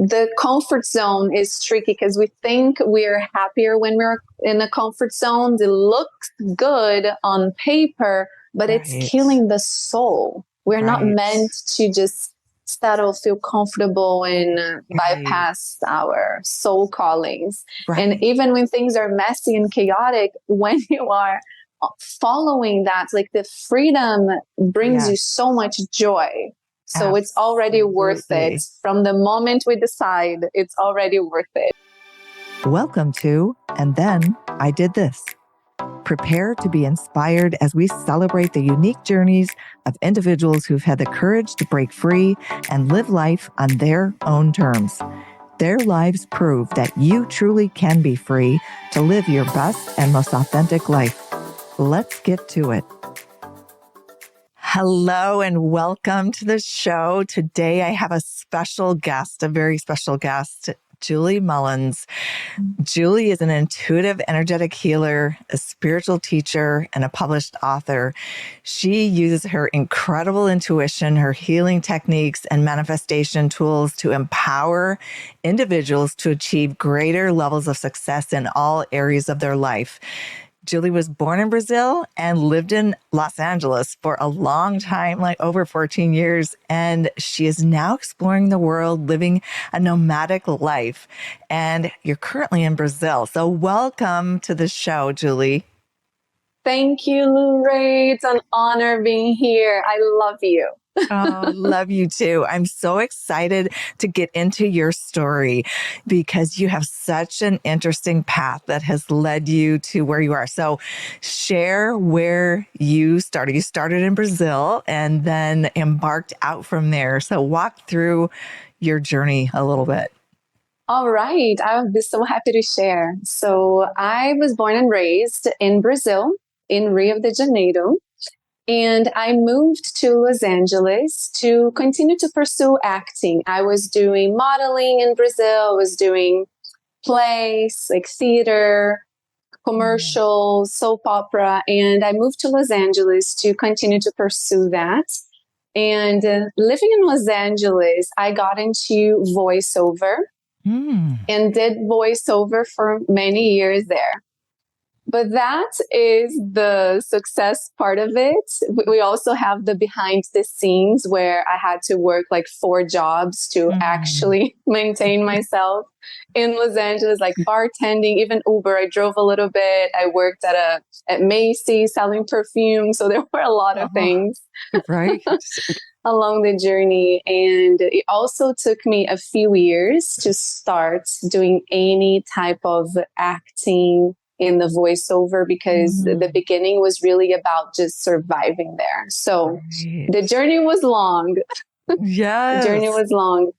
the comfort zone is tricky because we think we're happier when we're in a comfort zone. It looks good on paper, but it's killing the soul. We're not meant to just settle, feel comfortable, and bypass our soul callings. And even when things are messy and chaotic, when you are following that, like the freedom brings you so much joy. So it's already worth it. From the moment we decide, it's already worth it. Welcome to And Then I Did This. Prepare to be inspired as we celebrate the unique journeys of individuals who've had the courage to break free and live life on their own terms. Their lives prove that you truly can be free to live your best and most authentic life. Let's get to it. Hello and welcome to the show. Today I have a special guest, a very special guest, Julie Mullins. Julie is an intuitive, energetic healer, a spiritual teacher, and a published author. She uses her incredible intuition, her healing techniques, and manifestation tools to empower individuals to achieve greater levels of success in all areas of their life. Julie was born in Brazil and lived in Los Angeles for a long time, like over 14 years. And she is now exploring the world, living a nomadic life. And you're currently in Brazil. So welcome to the show, Julie. Thank you, LuRae. It's an honor being here. I love you. Oh, love you too. I'm so excited to get into your story because you have such an interesting path that has led you to where you are. So share where you started. You started in Brazil and then embarked out from there. So walk through your journey a little bit. All right. I would be so happy to share. So I was born and raised in Brazil, in Rio de Janeiro. And I moved to Los Angeles to continue to pursue acting. I was doing modeling in Brazil. I was doing plays, like theater, commercials, soap opera. And I moved to Los Angeles to continue to pursue that. And living in Los Angeles, I got into voiceover and did voiceover for many years there. But that is the success part of it. We also have the behind the scenes where I had to work like 4 jobs to actually maintain myself in Los Angeles, like bartending, even Uber. I drove a little bit. I worked at Macy's selling perfume. So there were a lot of things along the journey. And it also took me a few years to start doing any type of acting in the voiceover because the beginning was really about just surviving there. So the journey was long. Yes. The journey was long.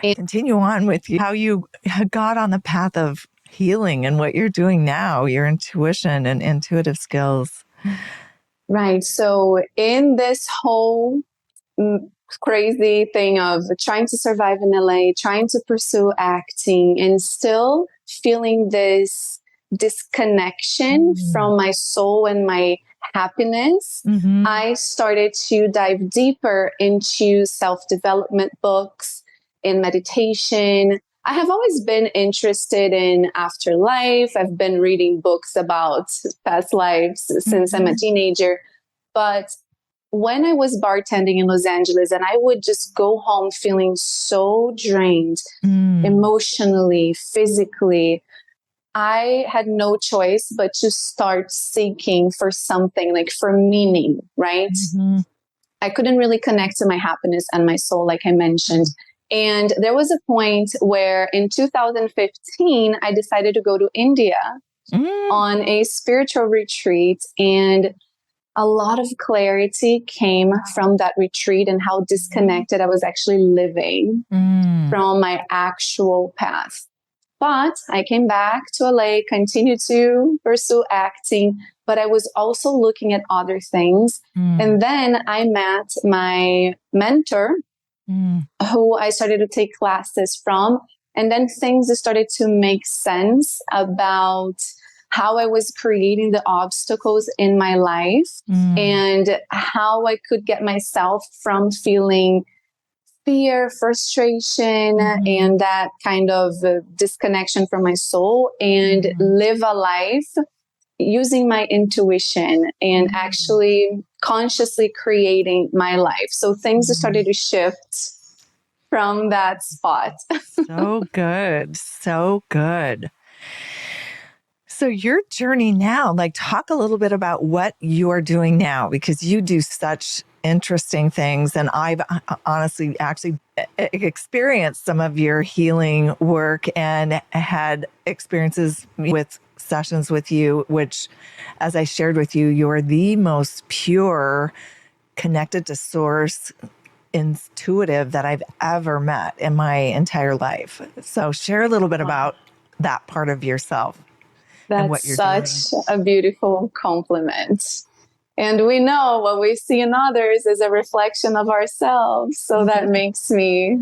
And continue on with how you got on the path of healing and what you're doing now, your intuition and intuitive skills. Right. So in this whole crazy thing of trying to survive in LA, trying to pursue acting and still feeling this disconnection from my soul and my happiness, I started to dive deeper into self-development books, in meditation. I have always been interested in afterlife. I've been reading books about past lives since I'm a teenager. But when I was bartending in Los Angeles and I would just go home feeling so drained emotionally, physically, I had no choice but to start seeking for something, like for meaning, right? I couldn't really connect to my happiness and my soul, like I mentioned. And there was a point where in 2015, I decided to go to India on a spiritual retreat. And a lot of clarity came from that retreat and how disconnected I was actually living from my actual path. But I came back to LA, continued to pursue acting, but I was also looking at other things. And then I met my mentor, who I started to take classes from. And then things started to make sense about how I was creating the obstacles in my life and how I could get myself from feeling fear, frustration, and that kind of disconnection from my soul, and live a life using my intuition and actually consciously creating my life. So things started to shift from that spot. So good. So good. So your journey now, like talk a little bit about what you're doing now, because you do such interesting things. And I've honestly actually experienced some of your healing work and had experiences with sessions with you, which, as I shared with you, you're the most pure, connected to source, intuitive that I've ever met in my entire life. So share a little bit about that part of yourself and what That's you're such doing. a beautiful compliment. And we know what we see in others is a reflection of ourselves. So that makes me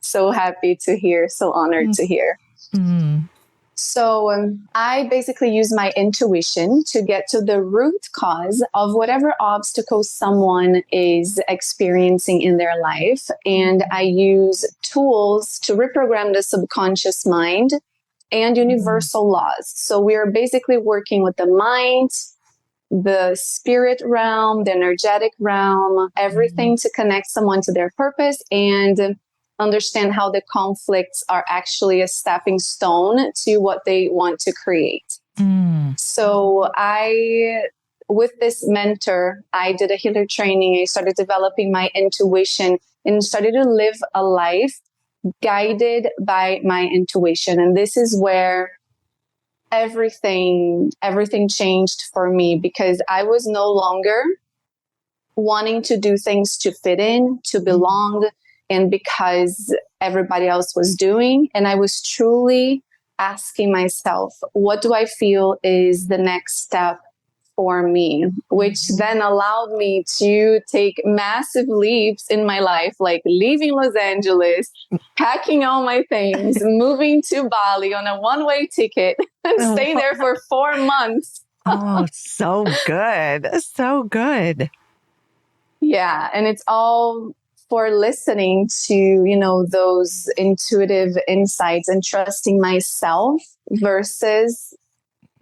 so happy to hear, so honored to hear. Mm. So I basically use my intuition to get to the root cause of whatever obstacles someone is experiencing in their life. And I use tools to reprogram the subconscious mind and universal laws. So we are basically working with the mind, the spirit realm, the energetic realm, everything to connect someone to their purpose and understand how the conflicts are actually a stepping stone to what they want to create. So with this mentor, I did a healer training. I started developing my intuition and started to live a life guided by my intuition. And this is where everything changed for me, because I was no longer wanting to do things to fit in, to belong, and because everybody else was doing. And I was truly asking myself, what do I feel is the next step for me, which then allowed me to take massive leaps in my life, like leaving Los Angeles, packing all my things, moving to Bali on a one-way ticket and staying there for 4 months. Oh, so good. So good. Yeah. And it's all for listening to, those intuitive insights and trusting myself versus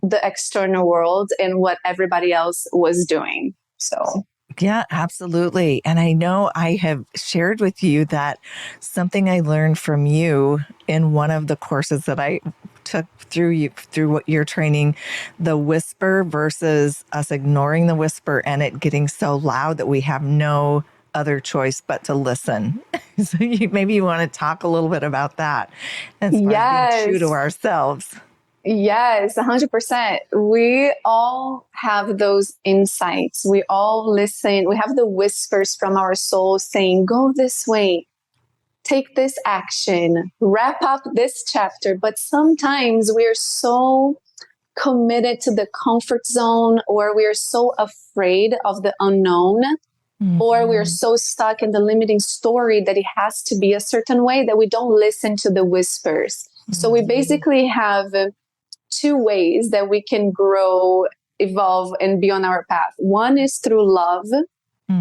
the external world and what everybody else was doing. So yeah, absolutely. And I know I have shared with you that something I learned from you in one of the courses that I took through what you're training, the whisper versus us ignoring the whisper and it getting so loud that we have no other choice but to listen. So maybe you want to talk a little bit about that as far as being true to ourselves. Yes, 100%. We all have those insights. We all listen. We have the whispers from our soul saying, go this way, take this action, wrap up this chapter. But sometimes we're so committed to the comfort zone, or we're so afraid of the unknown, or we're so stuck in the limiting story that it has to be a certain way that we don't listen to the whispers. So we basically have 2 ways that we can grow, evolve, and be on our path. One is through love,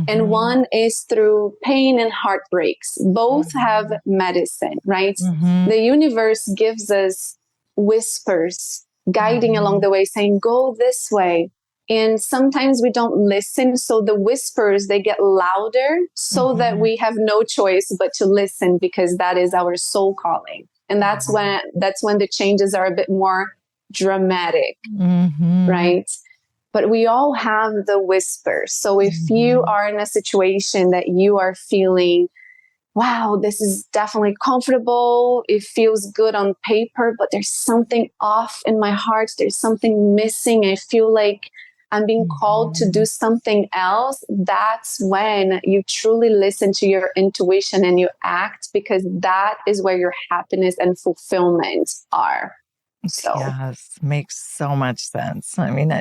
and one is through pain and heartbreaks. Both have medicine, right? The universe gives us whispers, guiding along the way, saying, go this way. And sometimes we don't listen. So the whispers, they get louder so that we have no choice but to listen, because that is our soul calling. And that's when the changes are a bit more dramatic, right? But we all have the whispers. So if you are in a situation that you are feeling, wow, this is definitely comfortable, it feels good on paper, but there's something off in my heart, there's something missing, I feel like I'm being called to do something else, that's when you truly listen to your intuition and you act, because that is where your happiness and fulfillment are. So yes, makes so much sense. I mean,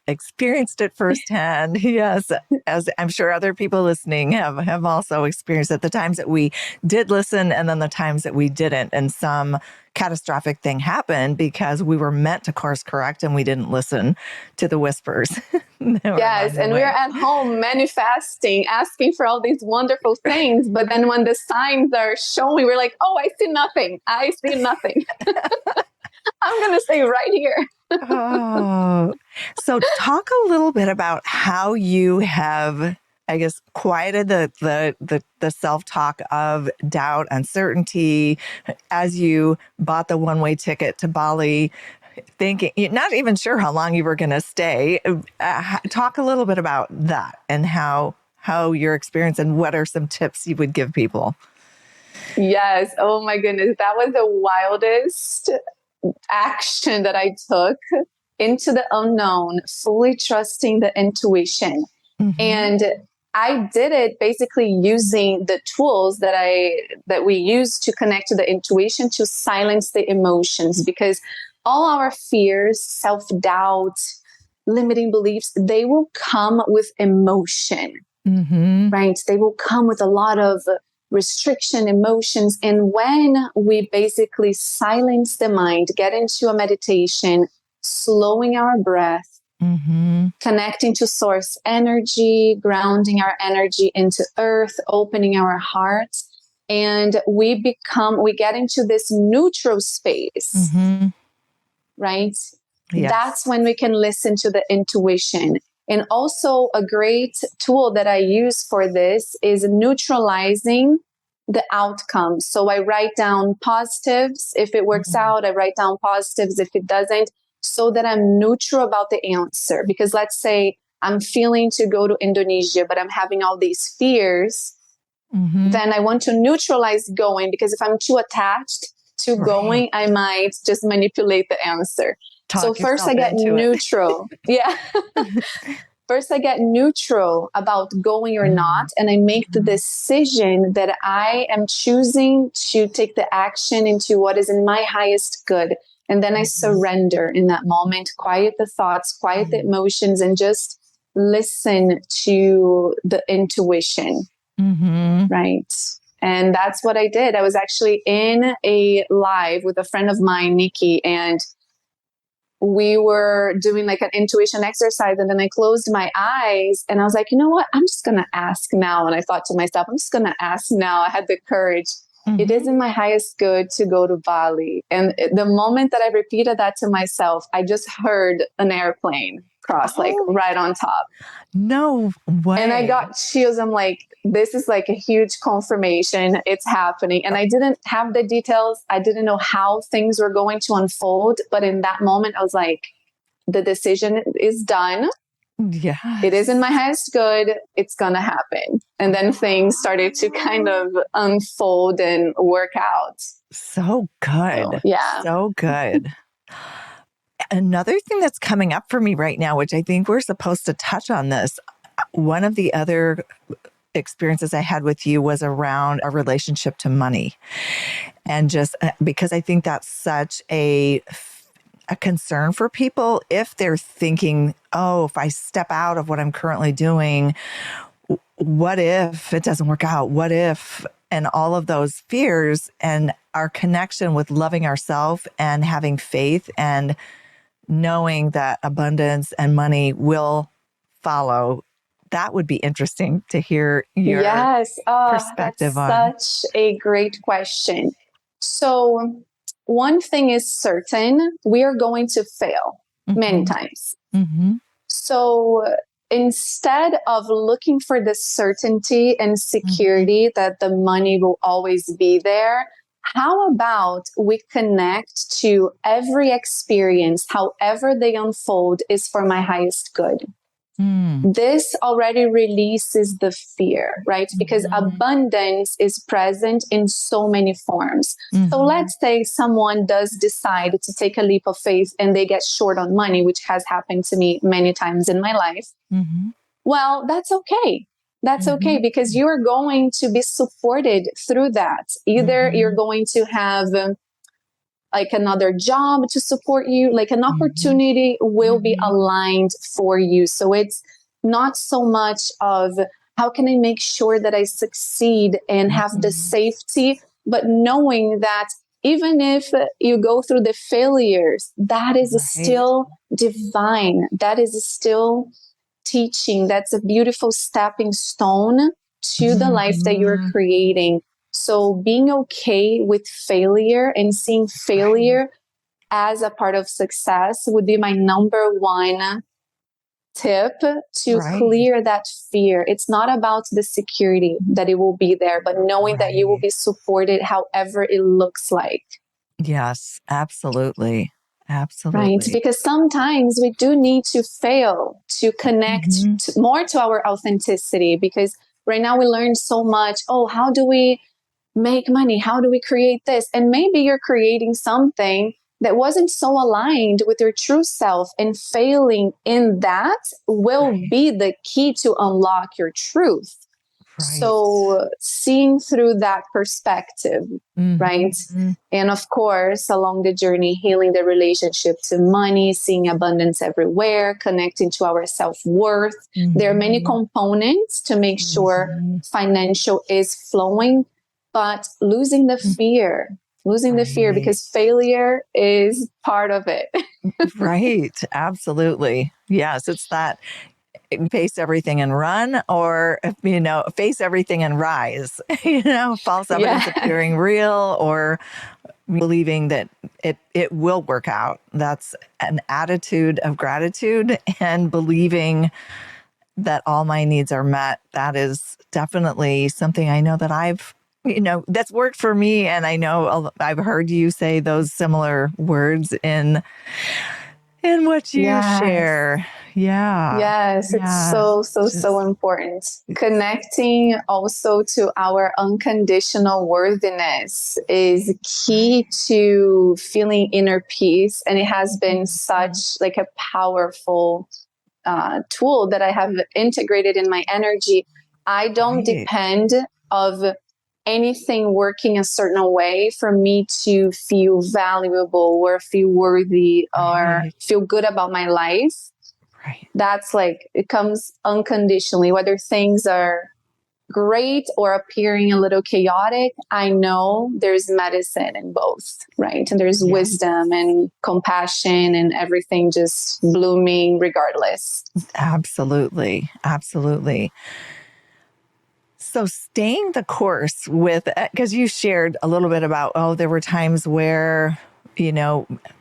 experienced it firsthand. Yes, as I'm sure other people listening have also experienced it. The times that we did listen and then the times that we didn't. And some catastrophic thing happened because we were meant to course correct and we didn't listen to the whispers. Yes, and we're at home manifesting, asking for all these wonderful things. But then when the signs are showing, we're like, oh, I see nothing. I see nothing. I'm going to stay right here. Oh, so talk a little bit about how you have, I guess, quieted the self-talk of doubt, uncertainty as you bought the one-way ticket to Bali, thinking, you're not even sure how long you were going to stay. Talk a little bit about that and how your experience and what are some tips you would give people. Yes. Oh my goodness. That was the wildest action that I took into the unknown, fully trusting the intuition. Mm-hmm. And I did it basically using the tools that we use to connect to the intuition to silence the emotions, because all our fears, self-doubt, limiting beliefs, they will come with emotion, mm-hmm. right? They will come with a lot of restriction, emotions. And when we basically silence the mind, get into a meditation, slowing our breath, mm-hmm. connecting to source energy, grounding our energy into earth, opening our hearts, and we get into this neutral space, mm-hmm. right? Yes. That's when we can listen to the intuition. And also a great tool that I use for this is neutralizing the outcome. So I write down positives. If it works mm-hmm. out, I write down positives. If it doesn't, so that I'm neutral about the answer. Because let's say I'm feeling to go to Indonesia, but I'm having all these fears. Mm-hmm. Then I want to neutralize going, because if I'm too attached to going, I might just manipulate the answer. So first I get neutral. Yeah. First I get neutral about going or not. And I make the decision that I am choosing to take the action into what is in my highest good. And then I surrender in that moment, quiet the thoughts, quiet the emotions, and just listen to the intuition. Mm-hmm. Right. And that's what I did. I was actually in a live with a friend of mine, Nikki, and we were doing like an intuition exercise. And then I closed my eyes and I was like, you know what? I'm just going to ask now. And I thought to myself, I'm just going to ask now. I had the courage. Mm-hmm. It is in my highest good to go to Bali. And the moment that I repeated that to myself, I just heard an airplane cross like right on top. No way. And I got chills. I'm like, this is like a huge confirmation. It's happening. And I didn't have the details. I didn't know how things were going to unfold. But in that moment, I was like, the decision is done. Yeah, it is in my highest good. It's going to happen. And then things started to kind of unfold and work out. So good. So, yeah. So good. Another thing that's coming up for me right now, which I think we're supposed to touch on this, one of the other experiences I had with you was around a relationship to money. And just because I think that's such a concern for people if they're thinking, oh, if I step out of what I'm currently doing, what if it doesn't work out? What if? And all of those fears, and our connection with loving ourselves and having faith and knowing that abundance and money will follow. That would be interesting to hear your perspective on. That's such a great question. So one thing is certain, we are going to fail many times. Mm-hmm. So instead of looking for the certainty and security that the money will always be there, how about we connect to every experience, however they unfold, is for my highest good? This already releases the fear, right? Because abundance is present in so many forms. So let's say someone does decide to take a leap of faith and they get short on money, which has happened to me many times in my life. Well, that's okay. That's okay, because you're going to be supported through that. Either you're going to have like another job to support you, like an opportunity will be aligned for you. So it's not so much of how can I make sure that I succeed and have the safety, but knowing that even if you go through the failures, that is still divine. That is still teaching. That's a beautiful stepping stone to the life that you're creating. So being okay with failure and seeing failure as a part of success would be my number one tip to clear that fear. It's not about the security that it will be there, but knowing that you will be supported however it looks like. Yes, absolutely. Absolutely. Right. Because sometimes we do need to fail to connect more to our authenticity, because right now we learn so much. Oh, how do we make money? How do we create this? And maybe you're creating something that wasn't so aligned with your true self, and failing in that will be the key to unlock your truth. So seeing through that perspective, right? And of course, along the journey, healing the relationship to money, seeing abundance everywhere, connecting to our self-worth. There are many components to make sure financial is flowing, but losing the fear, because failure is part of it. Right. Absolutely. Yes. It's that face everything and run, or, face everything and rise, false evidence appearing real, or believing that it will work out. That's an attitude of gratitude and believing that all my needs are met. That is definitely something I know that that's worked for me. And I know I've heard you say those similar words in what you share. Yes, it's so important. Connecting also to our unconditional worthiness is key to feeling inner peace. And it has been such like a powerful tool that I have integrated in my energy. I don't depend of anything working a certain way for me to feel valuable or feel worthy or feel good about my life. That's like, it comes unconditionally, whether things are great or appearing a little chaotic. I know there's medicine in both, right? And there's wisdom and compassion and everything just blooming regardless. Absolutely. Absolutely. So staying the course with, because you shared a little bit about, there were times where,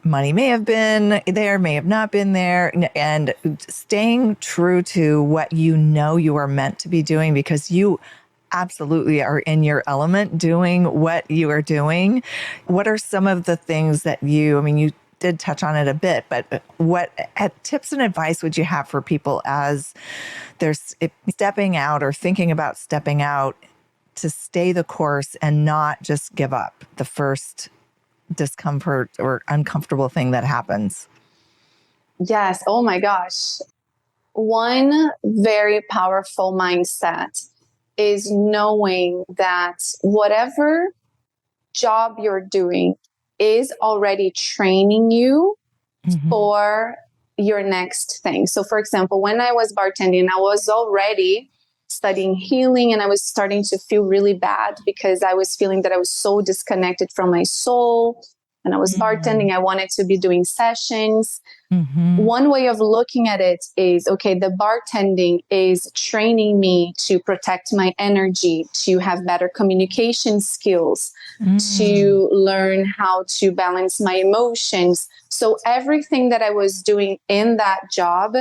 money may have been there, may have not been there, and staying true to what you are meant to be doing, because you absolutely are in your element doing what you are doing. What are some of the things that you did touch on it a bit, but what tips and advice would you have for people as they're stepping out or thinking about stepping out to stay the course and not just give up the first discomfort or uncomfortable thing that happens? Yes. Oh my gosh. One very powerful mindset is knowing that whatever job you're doing is already training you for your next thing. So for example, when I was bartending, I was already studying healing, and I was starting to feel really bad because I was feeling that I was so disconnected from my soul. And I was bartending. I wanted to be doing sessions. One way of looking at it is, okay, the bartending is training me to protect my energy, to have better communication skills, to learn how to balance my emotions. So everything that I was doing in that job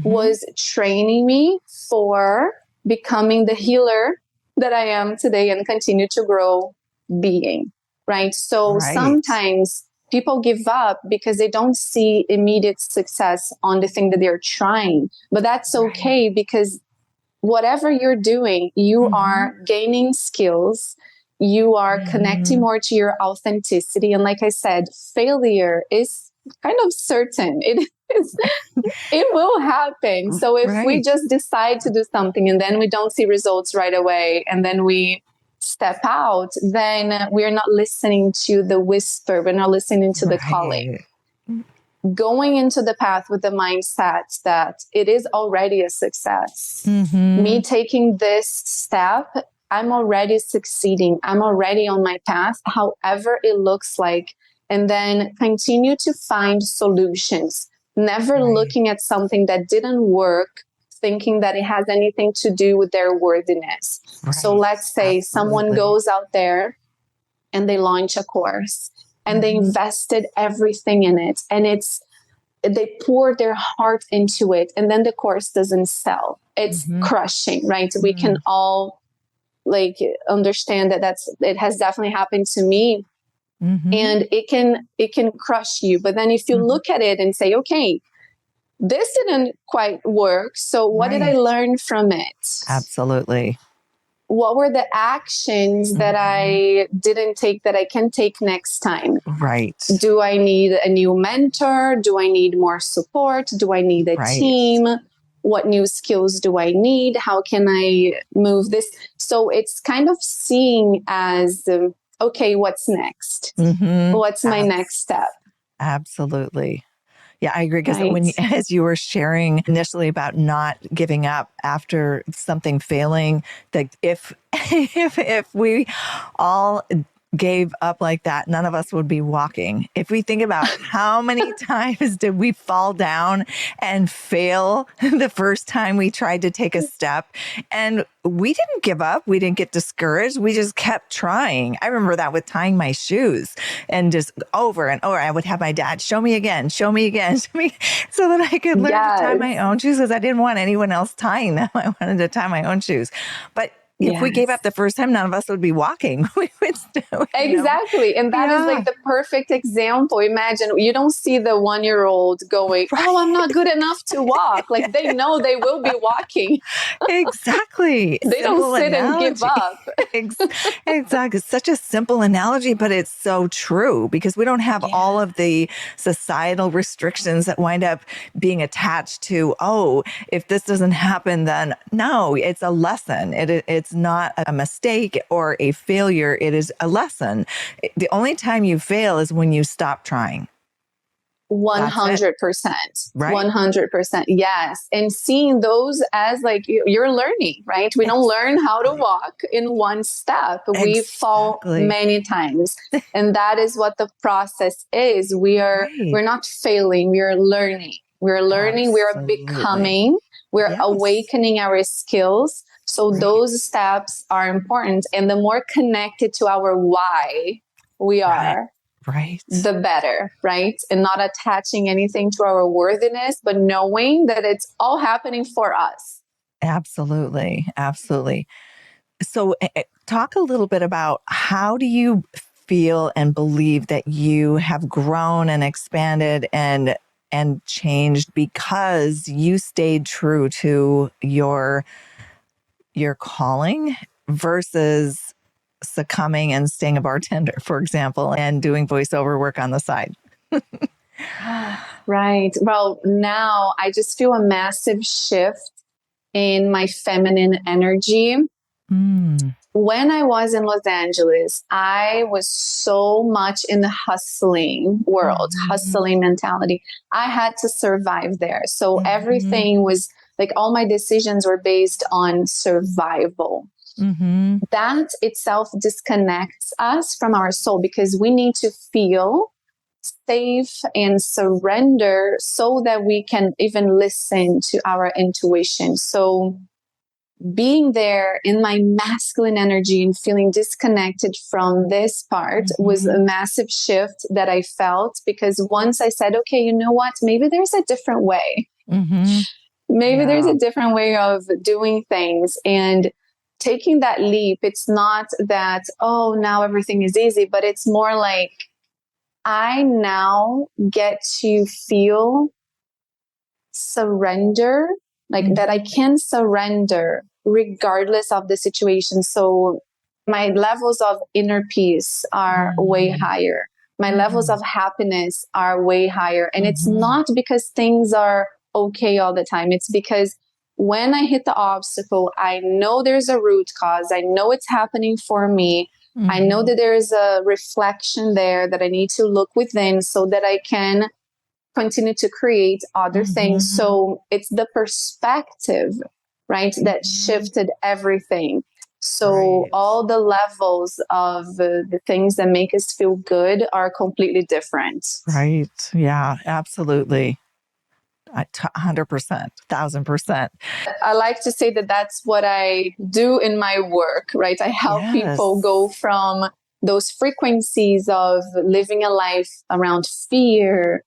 was training me for becoming the healer that I am today and continue to grow being, right? So sometimes people give up because they don't see immediate success on the thing that they're trying. But that's okay, because whatever you're doing, you are gaining skills. You are connecting more to your authenticity. And like I said, failure is kind of certain. It will happen. So if we just decide to do something and then we don't see results right away, and then we step out, then we're not listening to the whisper. We're not listening to the calling. Going into the path with the mindset that it is already a success. Me taking this step, I'm already succeeding. I'm already on my path, however it looks like. And then continue to find solutions. Never looking at something that didn't work, thinking that it has anything to do with their worthiness. So let's say someone goes out there and they launch a course and they invested everything in it, and they pour their heart into it, and then the course doesn't sell. It's crushing, right? We can all like understand that it has definitely happened to me. And it can crush you. But then if you look at it and say, okay, this didn't quite work. So what did I learn from it? Absolutely. What were the actions that I didn't take that I can take next time? Right. Do I need a new mentor? Do I need more support? Do I need a team? What new skills do I need? How can I move this? So it's kind of seeing as, okay, what's next? What's my next step? Absolutely. Yeah, I agree. Because as you were sharing initially about not giving up after something failing, that if we all gave up like that, none of us would be walking. If we think about how many times did we fall down and fail the first time we tried to take a step, and we didn't give up. We didn't get discouraged. We just kept trying. I remember that with tying my shoes, and just over and over, I would have my dad show me again, so that I could learn to tie my own shoes, because I didn't want anyone else tying them. I wanted to tie my own shoes. But if we gave up the first time, none of us would be walking. We would still, exactly. And that is like the perfect example. Imagine you don't see the 1-year-old going, oh, I'm not good enough to walk. Like they know they will be walking. Exactly. They don't sit and give up. Exactly. It's such a simple analogy, but it's so true, because we don't have all of the societal restrictions that wind up being attached to, oh, if this doesn't happen, then no, it's a lesson. It's not a mistake or a failure. It is a lesson. The only time you fail is when you stop trying. 100%. Right. 100%. Yes. And seeing those as like you're learning, right? We don't learn how to walk in one step. We fall many times. And that is what the process is. We're not failing. We are learning. We're learning. We are becoming. We're awakening our skills. So those steps are important. And the more connected to our why we are, the better, right? And not attaching anything to our worthiness, but knowing that it's all happening for us. Absolutely. Absolutely. So talk a little bit about, how do you feel and believe that you have grown and expanded and changed because you stayed true to your calling versus succumbing and staying a bartender, for example, and doing voiceover work on the side? Right. Well, now I just feel a massive shift in my feminine energy. When I was in Los Angeles, I was so much in the hustling world, hustling mentality. I had to survive there. So everything was like, all my decisions were based on survival. That itself disconnects us from our soul, because we need to feel safe and surrender so that we can even listen to our intuition. So being there in my masculine energy and feeling disconnected from this part was a massive shift that I felt, because once I said, okay, you know what, maybe there's a different way. Maybe there's a different way of doing things. And taking that leap, it's not that, oh, now everything is easy, but it's more like I now get to feel surrender, like that I can surrender regardless of the situation. So my levels of inner peace are way higher. My levels of happiness are way higher. And it's not because things are okay all the time. It's because when I hit the obstacle, I know there's a root cause. I know it's happening for me. I know that there's a reflection there that I need to look within so that I can continue to create other things. So it's the perspective, right, that shifted everything. So all the levels of the things that make us feel good are completely different. Right. Yeah, absolutely. 100%, 1,000%. I like to say that that's what I do in my work, right? I help people go from those frequencies of living a life around fear,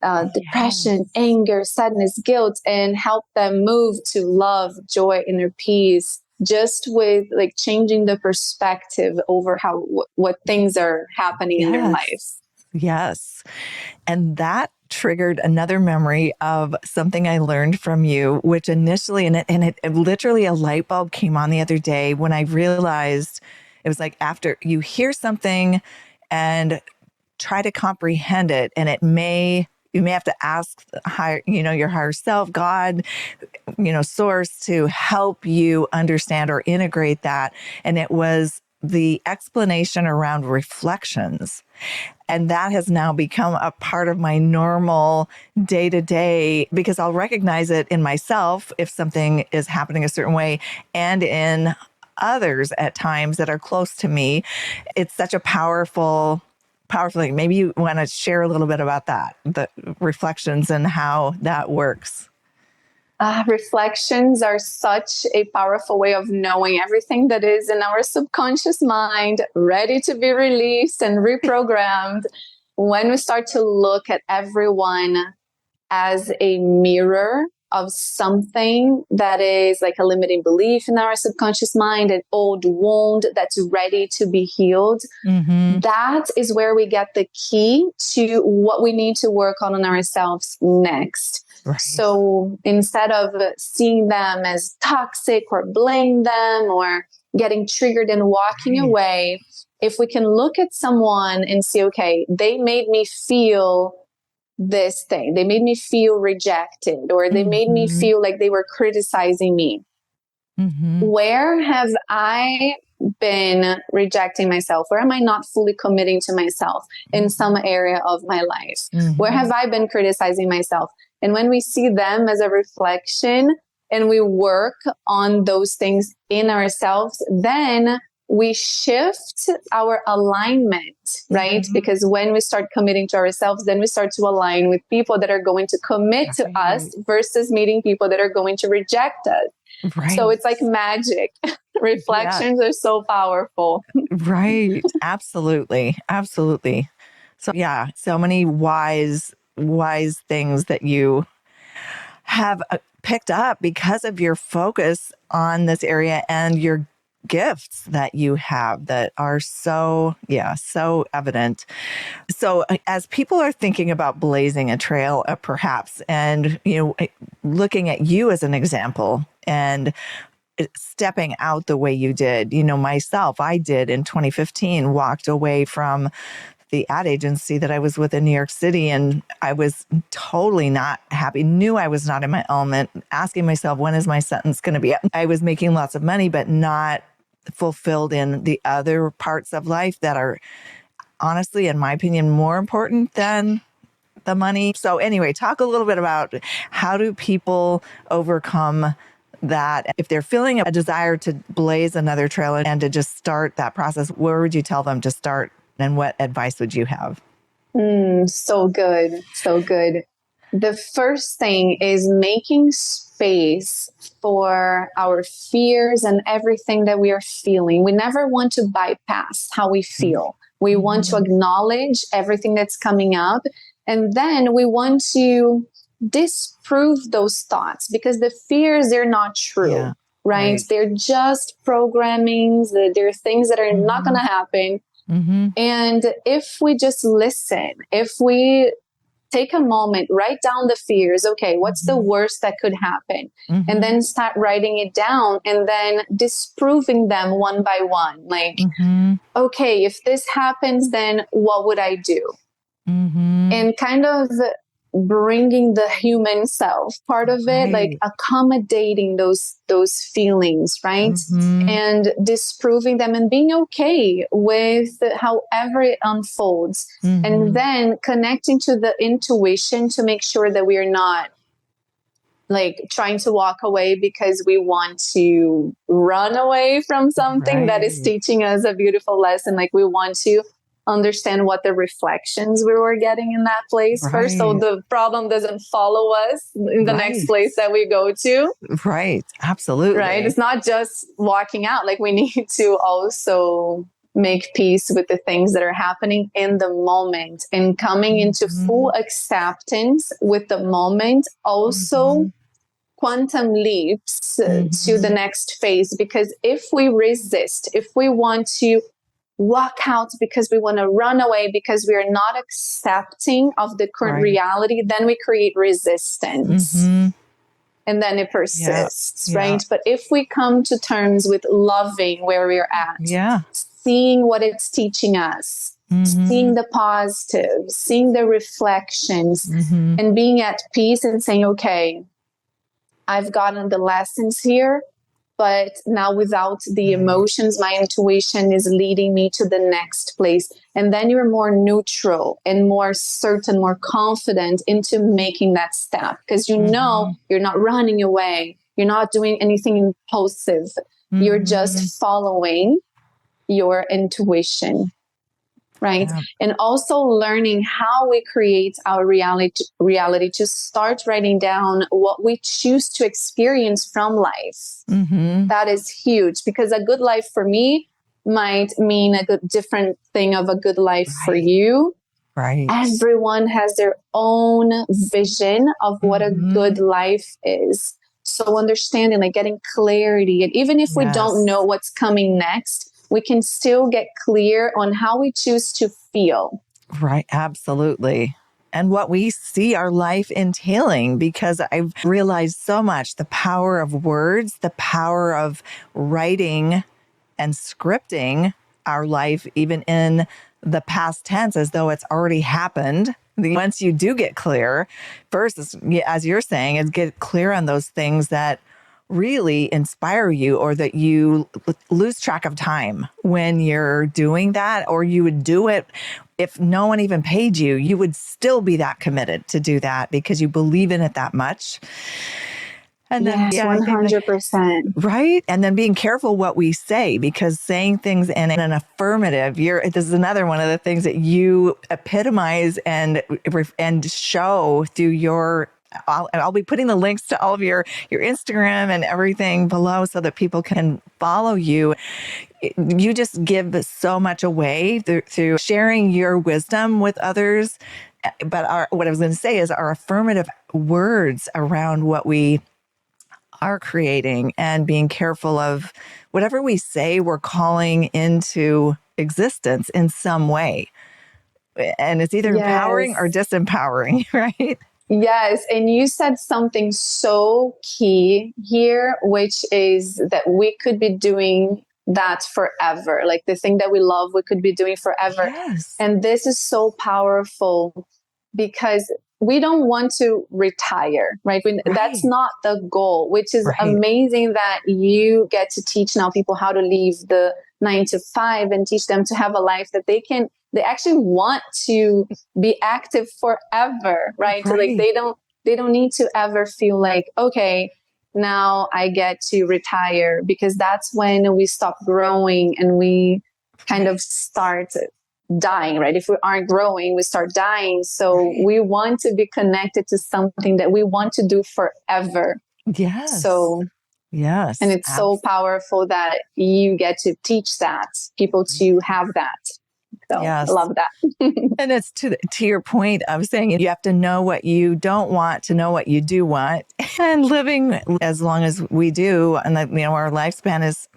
depression, anger, sadness, guilt, and help them move to love, joy, inner peace, just with like changing the perspective over how what things are happening in their life. Yes. And that triggered another memory of something I learned from you, which initially, and it literally a light bulb came on the other day when I realized it was like after you hear something and try to comprehend it, and you may have to ask your higher self, God, source, to help you understand or integrate that. And it was the explanation around reflections. And that has now become a part of my normal day to day, because I'll recognize it in myself if something is happening a certain way, and in others at times that are close to me. It's such a powerful thing. Maybe you want to share a little bit about that, the reflections and how that works. Reflections are such a powerful way of knowing everything that is in our subconscious mind, ready to be released and reprogrammed. When we start to look at everyone as a mirror of something that is like a limiting belief in our subconscious mind, an old wound that's ready to be healed, that is where we get the key to what we need to work on ourselves next. Right. So instead of seeing them as toxic or blame them or getting triggered and walking away, if we can look at someone and see, okay, they made me feel this thing. They made me feel rejected, or they made me feel like they were criticizing me. Where have I been rejecting myself? Where am I not fully committing to myself in some area of my life? Where have I been criticizing myself? And when we see them as a reflection and we work on those things in ourselves, then we shift our alignment, right? Because when we start committing to ourselves, then we start to align with people that are going to commit to us versus meeting people that are going to reject us. Right. So it's like magic. Reflections are so powerful. Right. Absolutely. Absolutely. So yeah, so many wise things that you have picked up because of your focus on this area and your gifts that you have that are so evident. So as people are thinking about blazing a trail, perhaps, and, looking at you as an example and stepping out the way you did, myself, I did in 2015, walked away from the ad agency that I was with in New York City. And I was totally not happy, knew I was not in my element, asking myself, when is my sentence going to be up? I was making lots of money, but not fulfilled in the other parts of life that are honestly, in my opinion, more important than the money. So anyway, talk a little bit about how do people overcome that? If they're feeling a desire to blaze another trail and to just start that process, where would you tell them to start? And what advice would you have? So good. So good. The first thing is making space for our fears and everything that we are feeling. We never want to bypass how we feel. We want to acknowledge everything that's coming up. And then we want to disprove those thoughts, because the fears, they're not true, right? They're just programmings. They're things that are not going to happen. And if we just listen, if we take a moment, write down the fears. Okay, what's the worst that could happen? And then start writing it down and then disproving them one by one. Like, okay, if this happens, then what would I do? And kind of bringing the human self part of it, like accommodating those feelings, right? And disproving them and being okay with however it unfolds. And then connecting to the intuition to make sure that we are not like trying to walk away because we want to run away from something that is teaching us a beautiful lesson. Like we want to understand what the reflections we were getting in that place first, so the problem doesn't follow us in the next place that we go to. Right. Absolutely. Right. It's not just walking out. Like we need to also make peace with the things that are happening in the moment and coming into full acceptance with the moment. Also quantum leaps to the next phase, because if we resist, if we want to walk out because we want to run away because we are not accepting of the current reality, then we create resistance and then it persists, right? But if we come to terms with loving where we're at, seeing what it's teaching us, seeing the positives, seeing the reflections, and being at peace and saying, okay, I've gotten the lessons here, but now without the emotions, my intuition is leading me to the next place. And then you're more neutral and more certain, more confident into making that step, because you know you're not running away. You're not doing anything impulsive. You're just following your intuition. Right. Yeah. And also learning how we create our reality to start writing down what we choose to experience from life. That is huge, because a good life for me might mean a different thing of a good life for you. Right. Everyone has their own vision of what a good life is. So understanding, like getting clarity, and even if we don't know what's coming next, we can still get clear on how we choose to feel. Right. Absolutely. And what we see our life entailing, because I've realized so much the power of words, the power of writing and scripting our life, even in the past tense, as though it's already happened. Once you do get clear, first, as you're saying, is get clear on those things that really inspire you, or that you lose track of time when you're doing that, or you would do it if no one even paid you, you would still be that committed to do that because you believe in it that much. And then, yes, 100%. Right. And then being careful what we say, because saying things in an affirmative, this is another one of the things that you epitomize and show through your, I'll be putting the links to all of your Instagram and everything below so that people can follow you. You just give so much away through sharing your wisdom with others. But what I was going to say is our affirmative words around what we are creating, and being careful of whatever we say, we're calling into existence in some way. And it's either empowering or disempowering, right? Yes. And you said something so key here, which is that we could be doing that forever. Like the thing that we love, we could be doing forever. Yes. And this is so powerful because we don't want to retire, right? That's not the goal, which is amazing that you get to teach now people how to leave the 9 to 5 and teach them to have a life that they actually want to be active forever, right? So like they don't need to ever feel like, okay, now I get to retire, because that's when we stop growing and we kind of start dying, right? If we aren't growing, we start dying. So we want to be connected to something that we want to do forever. Yes. So yes. And it's so powerful that you get to teach people to have that. So I love that. And it's to your point of saying you have to know what you don't want to know what you do want. And living as long as we do, and our lifespan is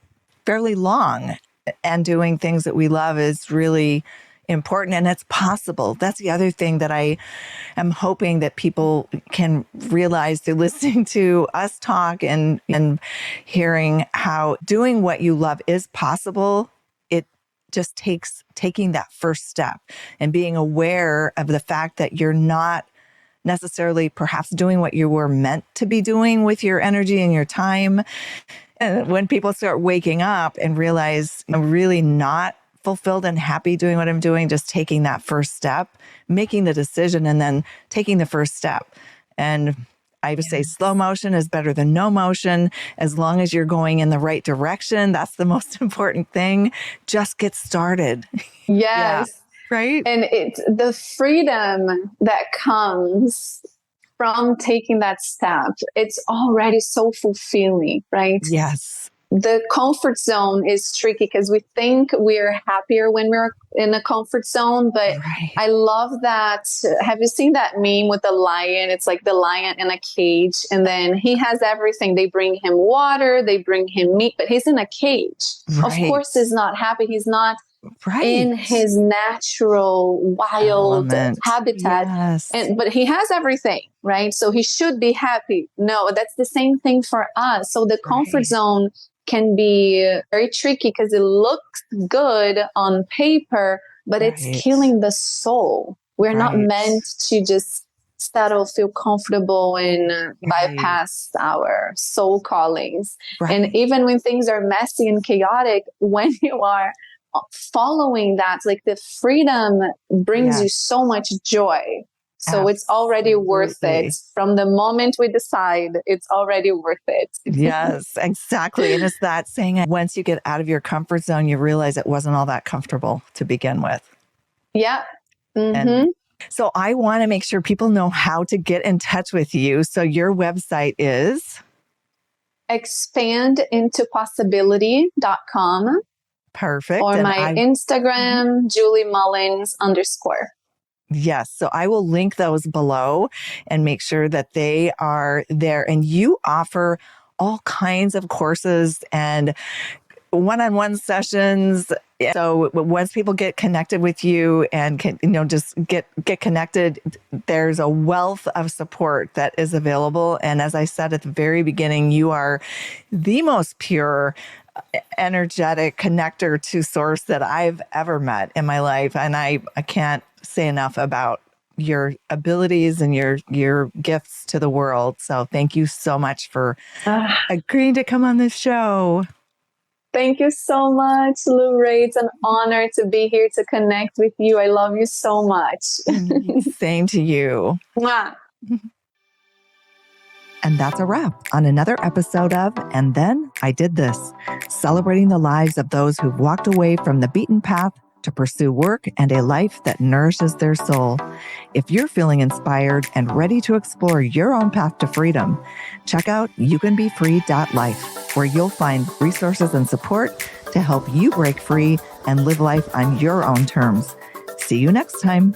fairly long, and doing things that we love is really important, and it's possible. That's the other thing that I am hoping that people can realize through listening to us talk and hearing how doing what you love is possible. It just takes taking that first step and being aware of the fact that you're not necessarily perhaps doing what you were meant to be doing with your energy and your time. And when people start waking up and realize I'm really not fulfilled and happy doing what I'm doing, just taking that first step, making the decision and then taking the first step. And I would say slow motion is better than no motion. As long as you're going in the right direction, that's the most important thing. Just get started. Yes. Yeah. Right. And it's the freedom that comes from taking that step. It's already so fulfilling, right? Yes. The comfort zone is tricky because we think we're happier when we're in a comfort zone. But right. I love that. Have you seen that meme with the lion? It's like the lion in a cage, and then he has everything. They bring him water, they bring him meat, but he's in a cage. Right. Of course, he's not happy. He's not right. in his natural wild habitat. Yes. But he has everything, right? So he should be happy. No, that's the same thing for us. So the comfort zone can be very tricky because it looks good on paper, but it's killing the soul. We're not meant to just settle, feel comfortable, and bypass our soul callings. And even when things are messy and chaotic, when you are following that, like the freedom brings you so much joy. So it's already worth it. From the moment we decide, it's already worth it. Yes, exactly. And it's that saying, once you get out of your comfort zone, you realize it wasn't all that comfortable to begin with. Yeah. And so I want to make sure people know how to get in touch with you. So your website is? expandintopossibility.com. Perfect. Or my Instagram, Julie Mullins _. Yes. So I will link those below and make sure that they are there. And you offer all kinds of courses and one-on-one sessions. So once people get connected with you and can, just get connected, there's a wealth of support that is available. And as I said at the very beginning, you are the most pure, energetic connector to source that I've ever met in my life. And I can't say enough about your abilities and your gifts to the world. So thank you so much for agreeing to come on this show. Thank you so much, LuRae. It's an honor to be here to connect with you. I love you so much. Same to you. Mwah. And that's a wrap on another episode of And Then I Did This, celebrating the lives of those who've walked away from the beaten path to pursue work and a life that nourishes their soul. If you're feeling inspired and ready to explore your own path to freedom, check out youcanbefree.life, where you'll find resources and support to help you break free and live life on your own terms. See you next time.